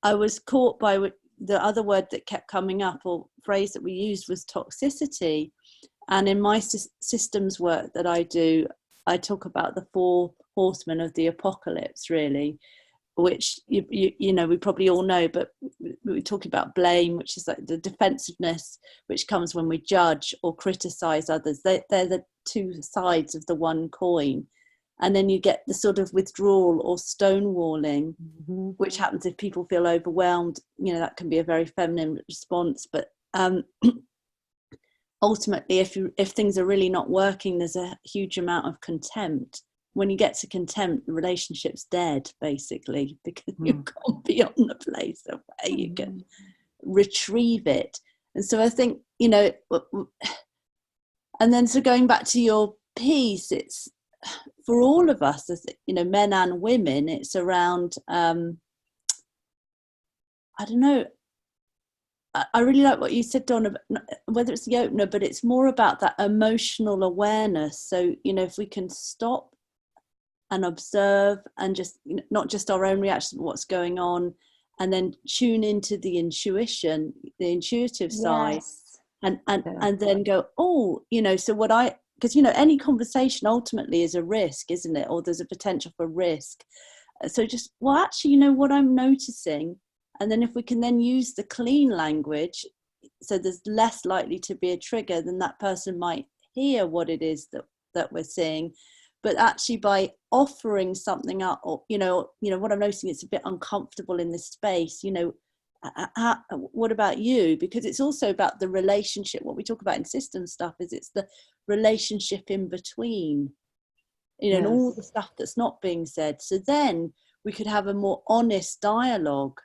I was caught by the other word that kept coming up, or phrase that we used, was toxicity. And in my systems work that I do, I talk about the 4 horsemen of the apocalypse, really, which you know, we probably all know, but we're talking about blame, which is like the defensiveness which comes when we judge or criticize others. They're the 2 sides of the one coin. And then you get the sort of withdrawal or stonewalling, which happens if people feel overwhelmed. You know, that can be a very feminine response, but ultimately, if things are really not working, there's a huge amount of contempt. When you get to contempt, the relationship's dead, basically, because you've gone beyond the place of where you can retrieve it. And so I think, you know, and then so going back to your piece, it's for all of us, as you know, men and women, it's around, I don't know, I really like what you said, Donna, whether it's the opener, but it's more about that emotional awareness. So, you know, if we can stop and observe and just, you know, not just our own reaction, but what's going on, and then tune into the intuition, the intuitive side, and then go, oh, you know, so because, you know, any conversation ultimately is a risk, isn't it? Or there's a potential for risk. So just, well, actually, you know, what I'm noticing, and then if we can then use the clean language, so there's less likely to be a trigger, then that person might hear what it is that we're seeing. But actually, by offering something up, or, you know, what I'm noticing, it's a bit uncomfortable in this space, you know, what about you? Because it's also about the relationship. What we talk about in system stuff is it's the relationship in between, you know, and all the stuff that's not being said. So then we could have a more honest dialogue.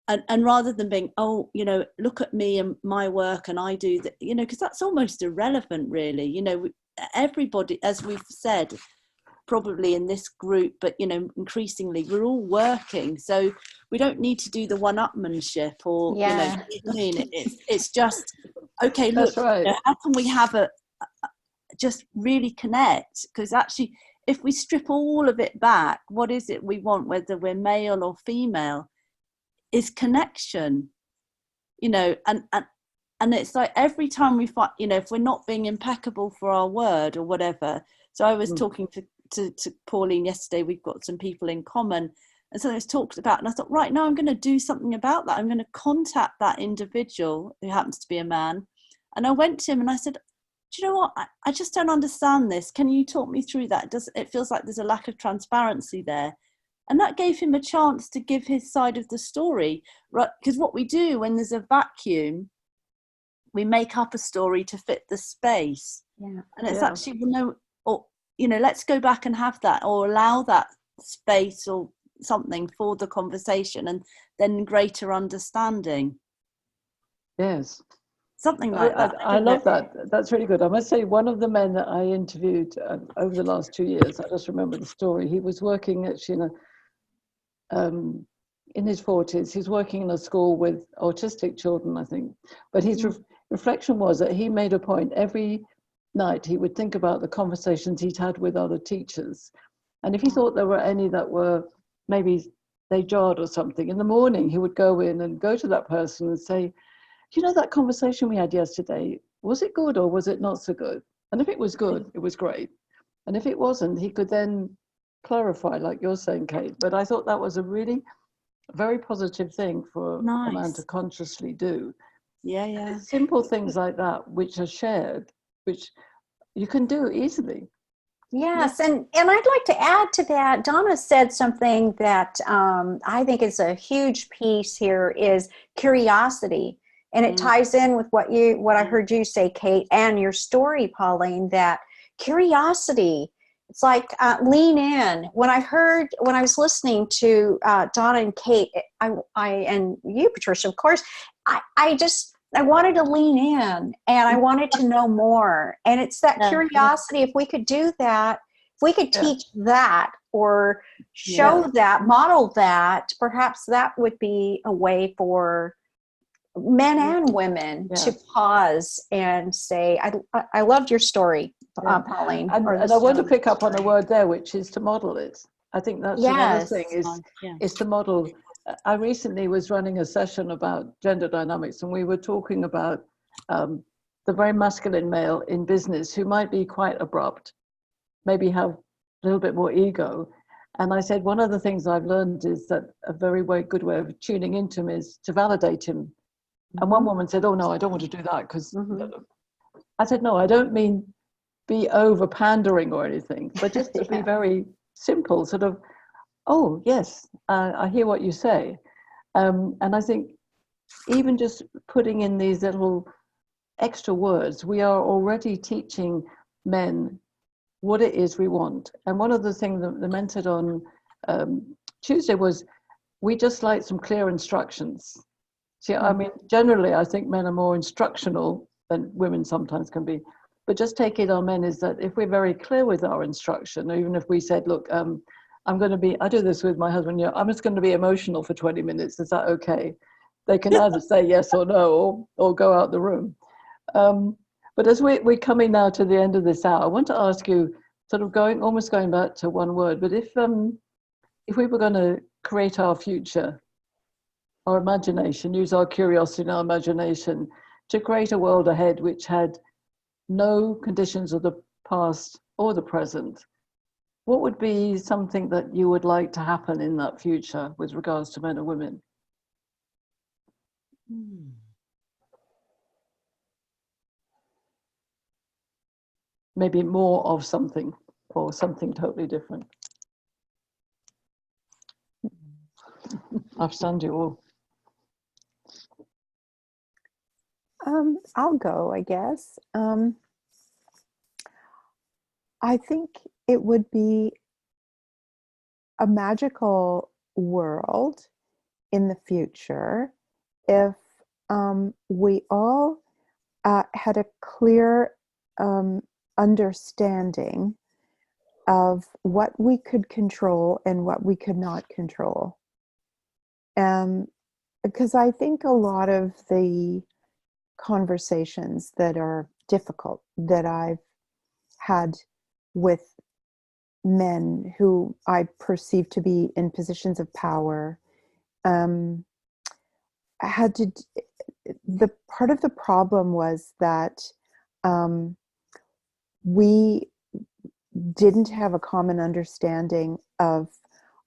And rather than being, oh, you know, look at me and my work and I do that, you know, because that's almost irrelevant, really. You know, everybody, as we've said, probably in this group, but, you know, increasingly we're all working, so we don't need to do the one-upmanship, or you know, I mean, it's just, okay, look, right, you know, how can we have just really connect? Because actually, if we strip all of it back, what is it we want, whether we're male or female, is connection, you know. And it's like every time we find, you know, if we're not being impeccable for our word or whatever. So I was talking to Pauline yesterday, we've got some people in common, and so I was talked about, and I thought, right, now I'm going to do something about that. I'm going to contact that individual who happens to be a man. And I went to him and I said, do you know what, I just don't understand this. Can you talk me through that? It feels like there's a lack of transparency there. And that gave him a chance to give his side of the story, right? Because what we do when there's a vacuum, we make up a story to fit the space. And it's actually, well, no, or, you know, let's go back and have that, or allow that space or something for the conversation, and then greater understanding. Yes. something like that. I love that. That's really good. I must say, one of the men that I interviewed over the last 2 years, I just remember the story. He was working actually in his 40s. He's working in a school with autistic children, I think. But his reflection was that he made a point every night he would think about the conversations he'd had with other teachers. And if he thought there were any that were maybe they jarred or something, in the morning he would go in and go to that person and say, you know, that conversation we had yesterday, was it good or was it not so good? And if it was good, it was great. And if it wasn't, he could then clarify, like you're saying, Kate. But I thought that was a really very positive thing for a man to consciously do. Yeah. Simple things like that, which are shared, which you can do easily. Yes, and I'd like to add to that. Donna said something that I think is a huge piece here is curiosity. And it ties in with what I heard you say, Kate, and your story, Pauline, that curiosity, it's like lean in. When I was listening to Donna and Kate, I and you, Patricia, of course, I wanted to lean in and I wanted to know more. And it's that curiosity. If we could do that, if we could teach that or show that, model that, perhaps that would be a way for men and women to pause and say, I loved your story, Pauline. And I want to pick up on a word there, which is to model it. I think that's another thing is to model. I recently was running a session about gender dynamics, and we were talking about the very masculine male in business who might be quite abrupt, maybe have a little bit more ego. And I said, one of the things I've learned is that a very good way of tuning into him is to validate him. And one woman said, oh, no, I don't want to do that because I said, no, I don't mean be over pandering or anything, but just to be very simple, sort of, oh, yes, I hear what you say. And I think even just putting in these little extra words, we are already teaching men what it is we want. And one of the things that the men said on Tuesday was, we just like some clear instructions. See, I mean, generally, I think men are more instructional than women sometimes can be. But just take it on men is that if we're very clear with our instruction, even if we said, look, I'm going to be, I do this with my husband, I'm just going to be emotional for 20 minutes. Is that okay? They can either say yes or no, or go out the room. But as we're coming now to the end of this hour, I want to ask you, sort of almost going back to one word, but if we were going to create our future, our imagination, use our curiosity and our imagination to create a world ahead which had no conditions of the past or the present, what would be something that you would like to happen in that future with regards to men and women? Maybe more of something or something totally different. I've stunned you all. I'll go, I guess. I think it would be a magical world in the future if we all had a clear understanding of what we could control and what we could not control. Because I think a lot of the conversations that are difficult that I've had with men who I perceive to be in positions of power had to, the part of the problem was that we didn't have a common understanding of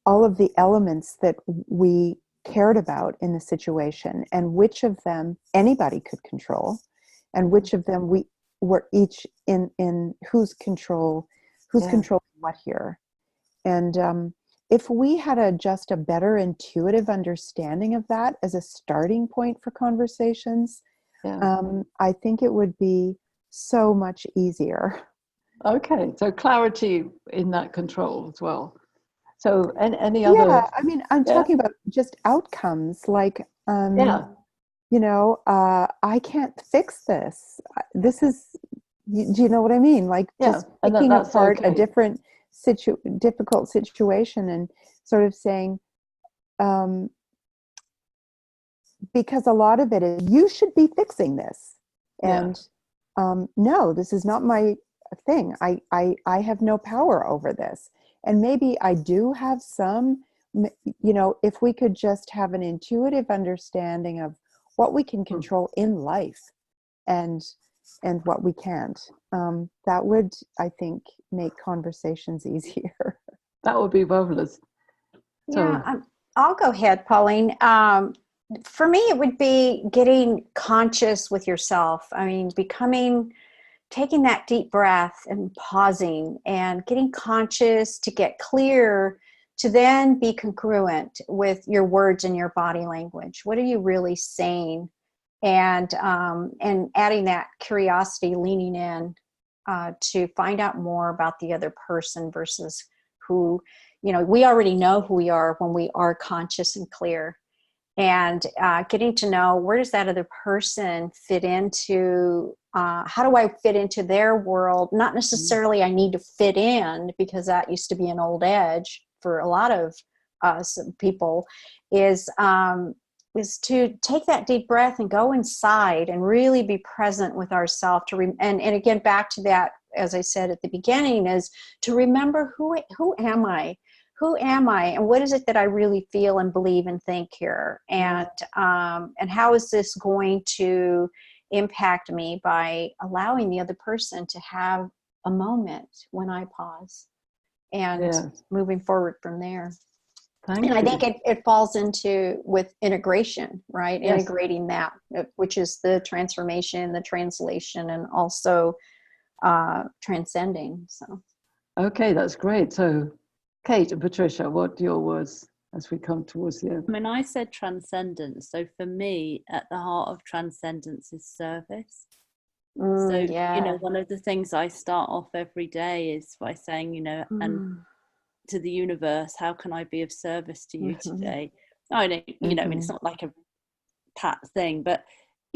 all of the elements that we cared about in the situation and which of them anybody could control and which of them we were each in whose controlling what here. And if we had just a better intuitive understanding of that as a starting point for conversations, I think it would be so much easier. Okay, so clarity in that control as well. So any other? Yeah, I mean, I'm talking about just outcomes, like I can't fix this. This is, do you know what I mean? Like just picking apart a different difficult situation and sort of saying, because a lot of it is, you should be fixing this. And no, this is not my thing. I have no power over this. And maybe I do have some, if we could just have an intuitive understanding of what we can control in life and what we can't, that would, I think, make conversations easier. That would be marvelous. Yeah, I'll go ahead, Pauline. For me, it would be getting conscious with yourself. I mean, taking that deep breath and pausing and getting conscious to get clear, to then be congruent with your words and your body language. What are you really saying? And adding that curiosity, leaning in to find out more about the other person versus who, we already know who we are when we are conscious and clear. And getting to know, where does that other person fit into, how do I fit into their world? Not necessarily I need to fit in, because that used to be an old edge for a lot of people, is to take that deep breath and go inside and really be present with ourselves. And again, back to that, as I said at the beginning, is to remember who am I? Who am I, and what is it that I really feel and believe and think here, and how is this going to impact me by allowing the other person to have a moment when I pause, and moving forward from there. And I think it falls into with integration, right? Yes. Integrating that, which is the transformation, the translation, and also transcending. So, okay, that's great. So, Kate and Patricia, what are your words as we come towards the end? I mean, I said transcendence. So for me, at the heart of transcendence is service. One of the things I start off every day is by saying, and to the universe, how can I be of service to you today? I don't, I mean, it's not like a pat thing, but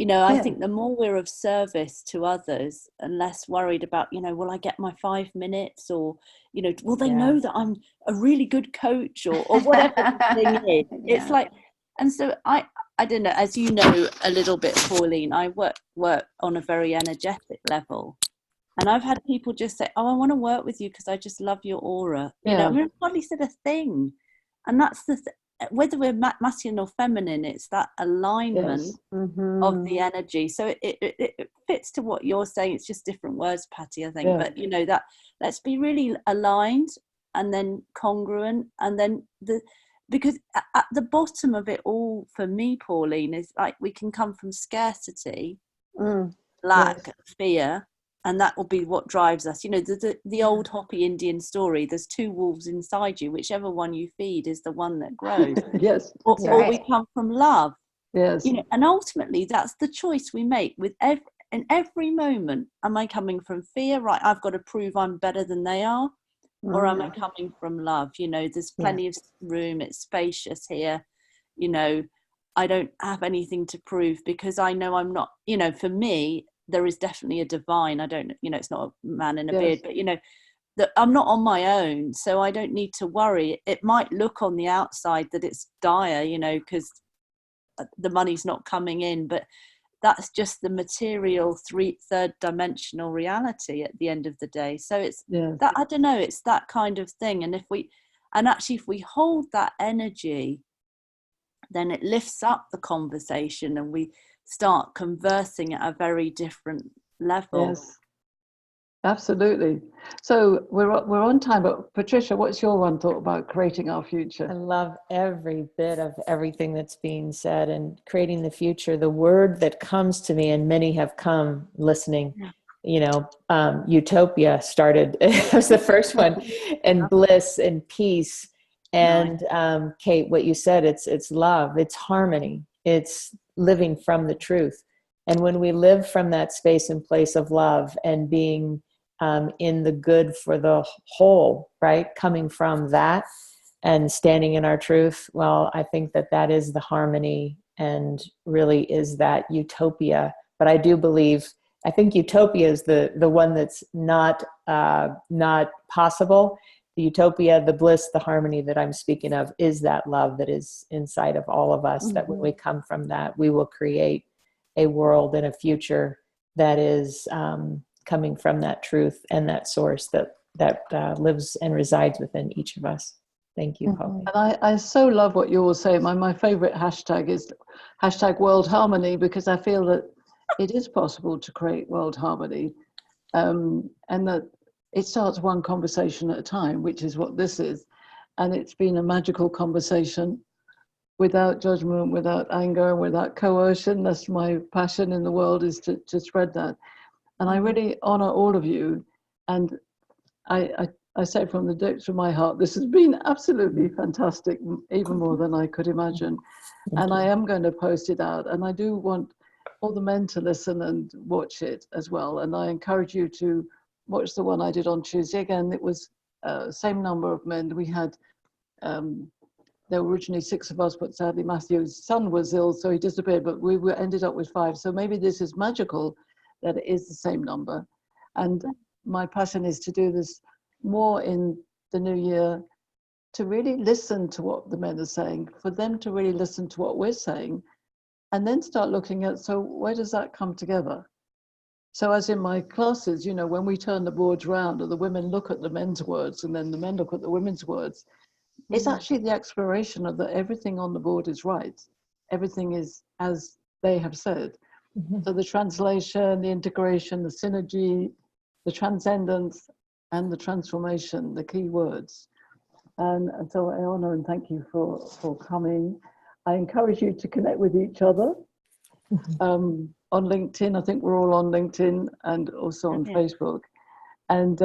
I think the more we're of service to others and less worried about, will I get my 5 minutes, or, will they know that I'm a really good coach, or whatever the thing is. It's like, and so I don't know, as you know a little bit, Pauline, I work on a very energetic level. And I've had people just say, oh, I want to work with you because I just love your aura. I mean, I've hardly said a thing. And that's whether we're masculine or feminine, it's that alignment of the energy. So it fits to what you're saying. It's just different words, Patti, I think. Yeah. But that let's be really aligned and then congruent, and then because at the bottom of it all for me, Pauline, is like we can come from scarcity, lack, fear. And that will be what drives us. The old Hopi Indian story, there's 2 wolves inside you. Whichever one you feed is the one that grows. Yes. Or we come from love. Yes. And ultimately, that's the choice we make with in every moment. Am I coming from fear? Right, I've got to prove I'm better than they are. Or am I coming from love? There's plenty of room. It's spacious here. I don't have anything to prove because I know I'm not, for me, there is definitely a divine. I don't, it's not a man in a beard, but that I'm not on my own, so I don't need to worry. It might look on the outside that it's dire, because the money's not coming in, but that's just the material third dimensional reality at the end of the day. So it's that, I don't know, it's that kind of thing. And if we hold that energy, then it lifts up the conversation and we start conversing at a very different level. Yes, absolutely. So we're on time, but Patricia, what's your one thought about creating our future? I love every bit of everything that's being said, and creating the future. The word that comes to me, and many have come listening, utopia started as the first one, and bliss and peace. And Kate, what you said, it's love, it's harmony, it's living from the truth. And when we live from that space and place of love and being in the good for the whole, right? Coming from that and standing in our truth, well, I think that is the harmony and really is that utopia. But I do believe, I think utopia is the one that's not possible. The utopia, the bliss, the harmony that I'm speaking of is that love that is inside of all of us, that when we come from that, we will create a world and a future that is coming from that truth and that source that lives and resides within each of us. Thank you, Polly. And I so love what you all say. My favorite hashtag is hashtag World Harmony, because I feel that it is possible to create world harmony, and that it starts one conversation at a time, which is what this is. And it's been a magical conversation without judgment, without anger, without coercion. That's my passion in the world, is to spread that. And I really honor all of you. And I say from the depths of my heart, this has been absolutely fantastic, even more than I could imagine. And I am going to post it out. And I do want all the men to listen and watch it as well. And I encourage you to watch the one I did on Tuesday. Again, it was same number of men. We had, there were originally 6 of us, but sadly Matthew's son was ill, so he disappeared, but we ended up with 5. So maybe this is magical that it is the same number. And my passion is to do this more in the new year, to really listen to what the men are saying, for them to really listen to what we're saying, and then start looking at, so where does that come together? So as in my classes, you know, when we turn the boards around, or the women look at the men's words and then the men look at the women's words, it's actually the exploration of that everything on the board is right. Everything is as they have said. So the translation, the integration, the synergy, the transcendence, and the transformation, the key words. And so I honor and thank you for coming. I encourage you to connect with each other on LinkedIn. I think we're all on LinkedIn and also on Facebook. And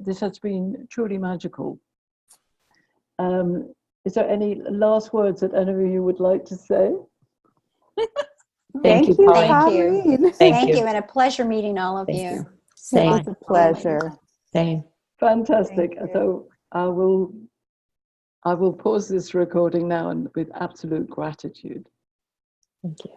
this has been truly magical. Is there any last words that any of you would like to say? Thank you, Pauline. Thank you, and a pleasure meeting all of you. It Same. was a pleasure. Same. Fantastic. So I will pause this recording now, and with absolute gratitude. Thank you.